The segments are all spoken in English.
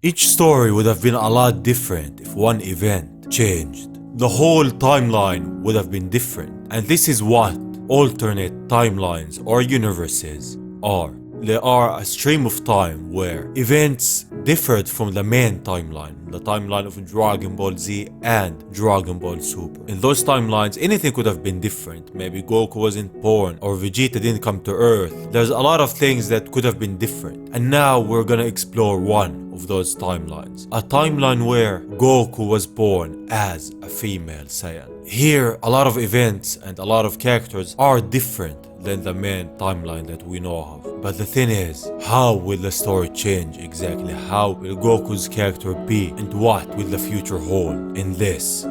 Each story would have been a lot different if one event changed. The whole timeline would have been different. And this is what alternate timelines or universes are. They are a stream of time where events differed from the main timeline, the timeline of Dragon Ball Z and Dragon Ball Super. In those timelines, anything could have been different. Maybe Goku wasn't born or Vegeta didn't come to Earth. There's a lot of things that could have been different. And now we're gonna explore one of those timelines. A timeline where Goku was born as a female Saiyan. Here, a lot of events and a lot of characters are different than the main timeline that we know of. But the thing is, how will the story change exactly? How will Goku's character be? And what will the future hold in this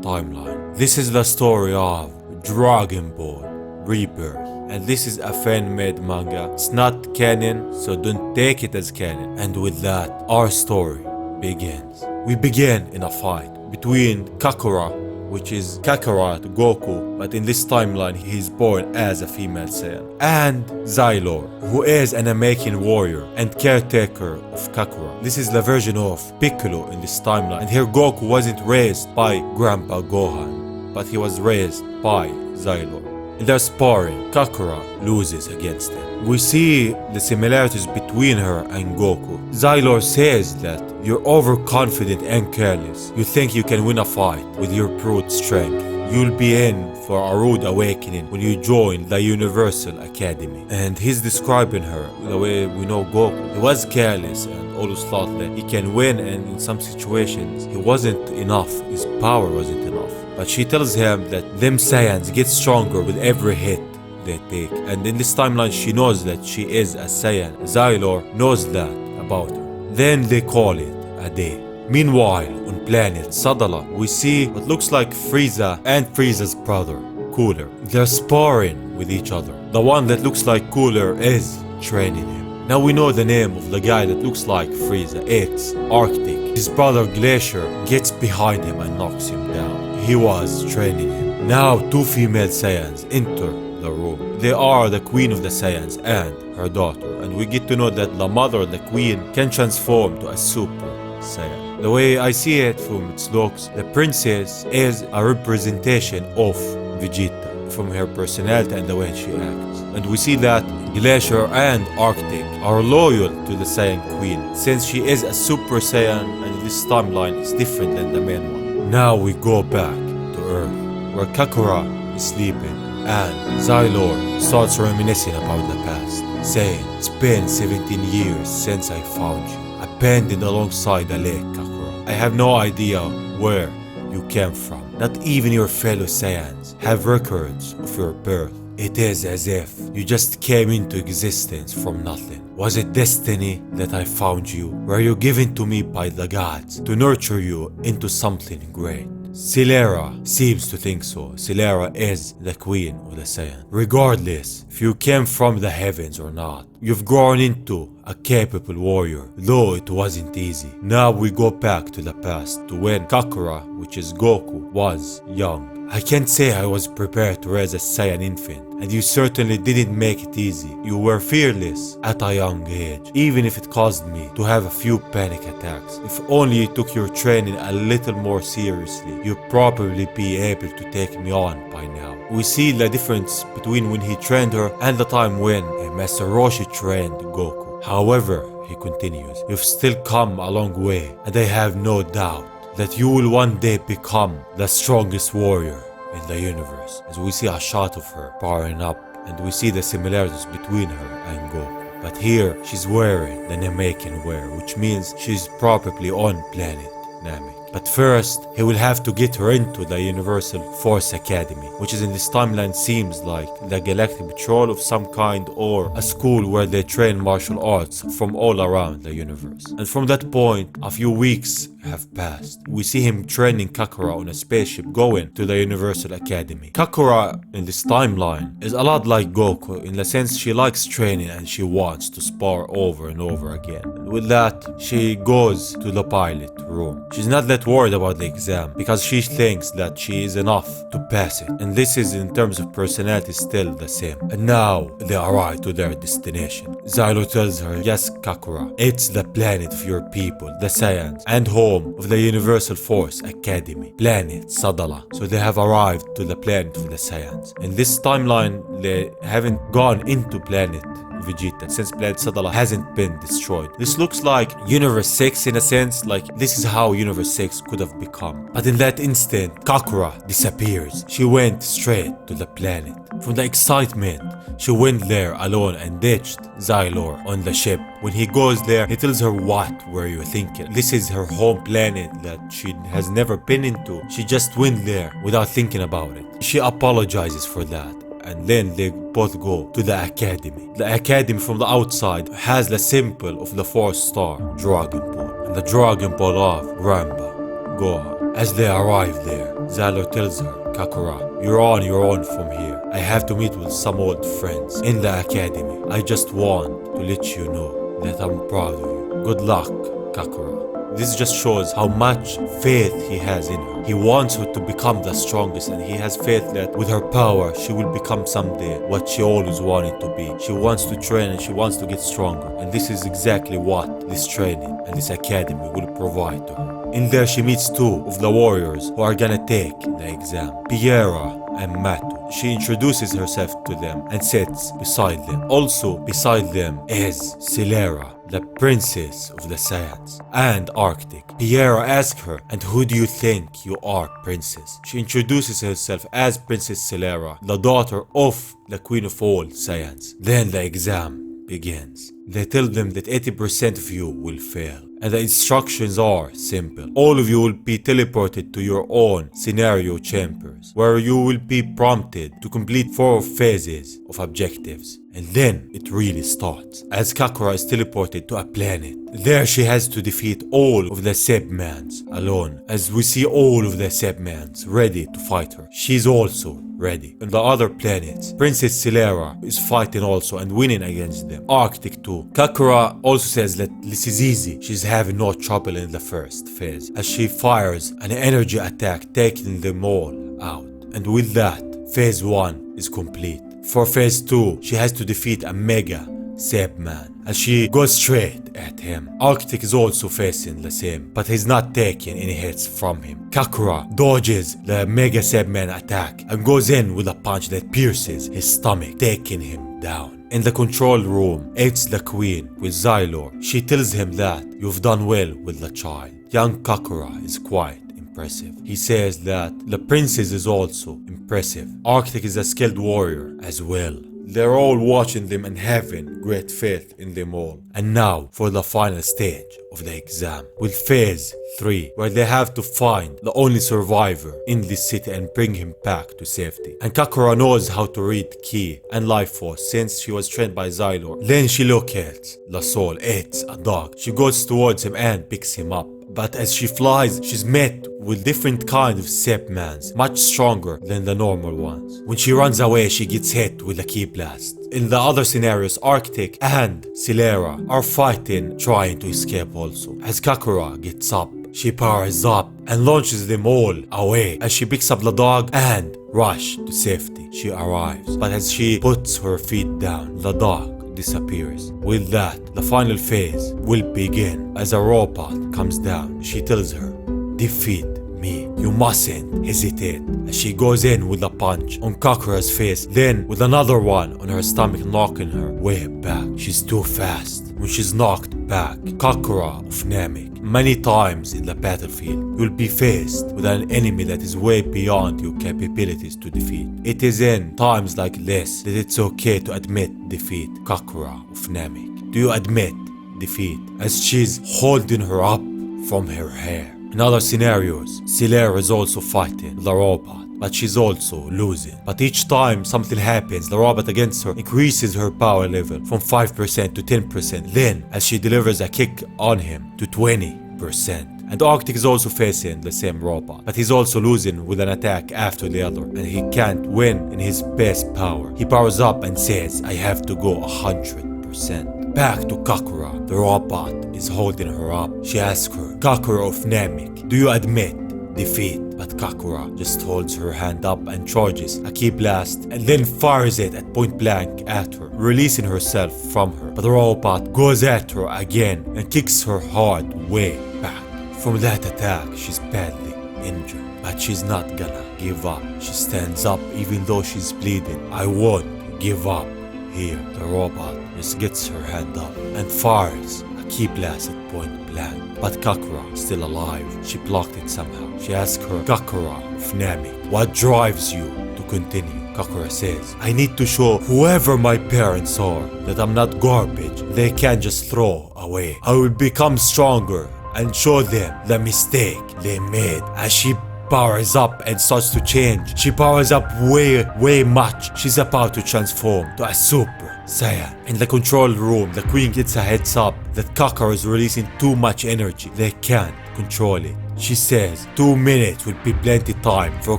timeline? This is the story of Dragon Ball Rebirth. And this is a fan-made manga. It's not canon, so don't take it as canon. And with that, our story begins. We begin in a fight between Kakura, which is Kakarot Goku, but in this timeline he is born as a female Saiyan, and Xylo, who is an American warrior and caretaker of Kakarot. This is the version of Piccolo in this timeline, and here Goku wasn't raised by Grandpa Gohan, but he was raised by Xylo. In their sparring, Kakarot loses against him. We see the similarities between her and Goku. Xylo says that you're overconfident and careless. You think you can win a fight with your brute strength. You'll be in for a rude awakening when you join the Universal Academy. And he's describing her the way we know Goku. He was careless and always thought that he can win, and in some situations he wasn't enough. His power wasn't enough. But she tells him that them Saiyans get stronger with every hit they take. And in this timeline she knows that she is a Saiyan. Xylo knows that about her. Then they call it a day. Meanwhile, on planet Sadala, we see what looks like Frieza and Frieza's brother, Cooler. They're sparring with each other. The one that looks like Cooler is training him. Now we know the name of the guy that looks like Frieza. It's Arctic. His brother Glacier gets behind him and knocks him down. He was training him. Now two female Saiyans enter the room. They are the queen of the Saiyans and her daughter. And we get to know that the mother, the queen, can transform to a super Saiyan. The way I see it from its looks, the princess is a representation of Vegeta from her personality and the way she acts. And we see that Glacier and Arctic are loyal to the Saiyan Queen, since she is a Super Saiyan and this timeline is different than the main one. Now we go back to Earth, where Kakura is sleeping and Xylo starts reminiscing about the past, saying, "It's been 17 years since I found you, abandoned alongside a lake, Kakura. I have no idea where you came from. Not even your fellow Saiyans have records of your birth. It is as if you just came into existence from nothing. Was it destiny that I found you? Were you given to me by the gods to nurture you into something great?" Celera seems to think so. Celera is the queen of the Saiyan. Regardless if you came from the heavens or not, you've grown into a capable warrior, though it wasn't easy. Now we go back to the past, to when Kakura, which is Goku, was young. I can't say I was prepared to raise a Saiyan infant, and you certainly didn't make it easy. You were fearless at a young age, even if it caused me to have a few panic attacks. If only you took your training a little more seriously, you'd probably be able to take me on by now. We see the difference between when he trained her and the time when Master Roshi trained Goku. However, he continues, you've still come a long way, and I have no doubt that you will one day become the strongest warrior in the universe. As we see a shot of her powering up, and we see the similarities between her and Goku. But here, she's wearing the Namekian wear, which means she's probably on planet Namek. But first, he will have to get her into the Universal Force Academy, which is in this timeline seems like the Galactic Patrol of some kind, or a school where they train martial arts from all around the universe. And from that point, a few weeks have passed. We see him training Kakura on a spaceship going to the Universal Academy. Kakura in this timeline is a lot like Goku in the sense she likes training and she wants to spar over and over again. And with that, she goes to the pilot room. She's not that get worried about the exam because she thinks that she is enough to pass it. And this is in terms of personality still the same. And now they arrive to their destination. Xylo tells her, yes, Kakura, it's the planet of your people, the Saiyans, and home of the Universal Force Academy, planet Sadala. So they have arrived to the planet of the Saiyans. In this timeline, they haven't gone into planet Vegeta since planet Sadala hasn't been destroyed. This looks like Universe 6 in a sense, like this is how Universe 6 could have become. But in that instant, Kakura disappears. She went straight to the planet. From the excitement, she went there alone and ditched Xylo on the ship. When he goes there, he tells her, what were you thinking? This is her home planet that she has never been into. She just went there without thinking about it. She apologizes for that. And then they both go to the academy. The academy from the outside has the symbol of the 4-star Dragon Ball and the Dragon Ball of Ramba, Gohan. As they arrive there, Xylo tells her, Kakura, you're on your own from here. I have to meet with some old friends in the academy. I just want to let you know that I'm proud of you. Good luck, Kakura. This just shows how much faith he has in her. He wants her to become the strongest, and he has faith that with her power, she will become someday what she always wanted to be. She wants to train and she wants to get stronger. And this is exactly what this training and this academy will provide to her. In there, she meets two of the warriors who are gonna take the exam, Piera and Matu. She introduces herself to them and sits beside them. Also beside them is Celera, the princess of the Saiyans, and Arctic. Piera asks her, and who do you think you are, princess? She introduces herself as Princess Celera, the daughter of the queen of all Saiyans. Then the exam begins. They tell them that 80% of you will fail. And the instructions are simple. All of you will be teleported to your own scenario chambers, where you will be prompted to complete 4 phases of objectives. And then it really starts, as Kakura is teleported to a planet. There she has to defeat all of the Sebmans alone, as we see all of the Sebmans ready to fight her. She's also ready. On the other planets, Princess Celera is fighting also and winning against them. Arctic too. Kakura also says that this is easy. She's having no trouble in the first phase, as she fires an energy attack, taking them all out. And with that, phase 1 is complete. For phase 2, she has to defeat a Mega Sebman, as she goes straight at him. Arctic is also facing the same, but he's not taking any hits from him. Kakura dodges the Mega Sebman attack and goes in with a punch that pierces his stomach, taking him down. In the control room, it's the queen with Xylo. She tells him that you've done well with the child. Young Kakura is quite impressive. He says that the princess is also impressive. Arctic is a skilled warrior as well. They're all watching them and having great faith in them all. And now for the final stage of the exam, with phase 3, where they have to find the only survivor in this city and bring him back to safety. And Kakura knows how to read Ki and Life Force since she was trained by Xylo. Then she locates the soul. It's a dog. She goes towards him and picks him up. But as she flies, she's met with different kind of Sebmans, much stronger than the normal ones. When she runs away, she gets hit with a Ki blast. In the other scenarios, Arctic and Celera are fighting, trying to escape also. As Kakura gets up, she powers up and launches them all away. As she picks up the dog and rushes to safety, she arrives. But as she puts her feet down, the dog disappears. With that, the final phase will begin. As a robot comes down, she tells her, defeat me. You mustn't hesitate. As she goes in with a punch on Kakura's face, then with another one on her stomach, knocking her way back. She's too fast. When she's knocked back, Kakura of Namek, many times in the battlefield, you'll be faced with an enemy that is way beyond your capabilities to defeat. It is in times like this that it's okay to admit defeat. Kakura of Namek, do you admit defeat? As she's holding her up from her hair. In other scenarios, Celera is also fighting the robot, but she's also losing. But each time something happens, the robot against her increases her power level from 5% to 10%. Then, as she delivers a kick on him, to 20%. And Arctic is also facing the same robot, but he's also losing with an attack after the other, and he can't win in his best power. He powers up and says, I have to go 100%. back to Kakura. The robot is holding her up. She asks her, Kakura of Namek, do you admit defeat? But Kakura just holds her hand up and charges a key blast and then fires it at point blank at her, releasing herself from her. But the robot goes at her again and kicks her hard way back. From that attack, she's badly injured, but she's not gonna give up. She stands up even though she's bleeding. I won't give up. Here, the robot just gets her hand up and fires a key blast at point blank. But Kakura is still alive. She blocked it somehow. She asks her, Kakura of Namek, what drives you to continue? Kakura says, I need to show whoever my parents are that I'm not garbage they can't just throw away. I will become stronger and show them the mistake they made. As she powers up and starts to change, she powers up way much. She's about to transform to a Super Saiyan. In the control room, the queen gets a heads up that Kakura is releasing too much energy. They can't control it. She says 2 minutes would be plenty time for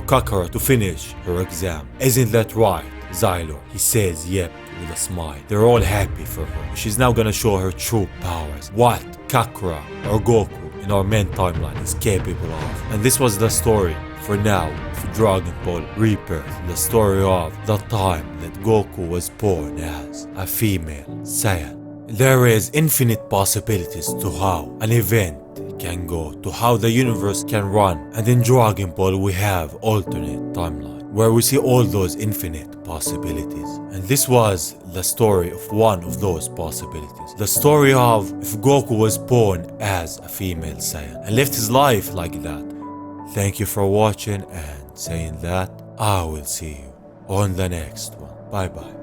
Kakura to finish her exam. Isn't that right, Xylo? He says yep with a smile. They're all happy for her. She's now gonna show her true powers. What Kakura or Goku in our main timeline is capable of. And this was the story for now of Dragon Ball Rebirth. The story of the time that Goku was born as a female Saiyan. There is infinite possibilities to how an event can go, to how the universe can run. And in Dragon Ball we have alternate timeline where we see all those infinite possibilities. And this was the story of one of those possibilities. The story of if Goku was born as a female Saiyan and lived his life like that. Thank you for watching, and saying that, I will see you on the next one. Bye bye.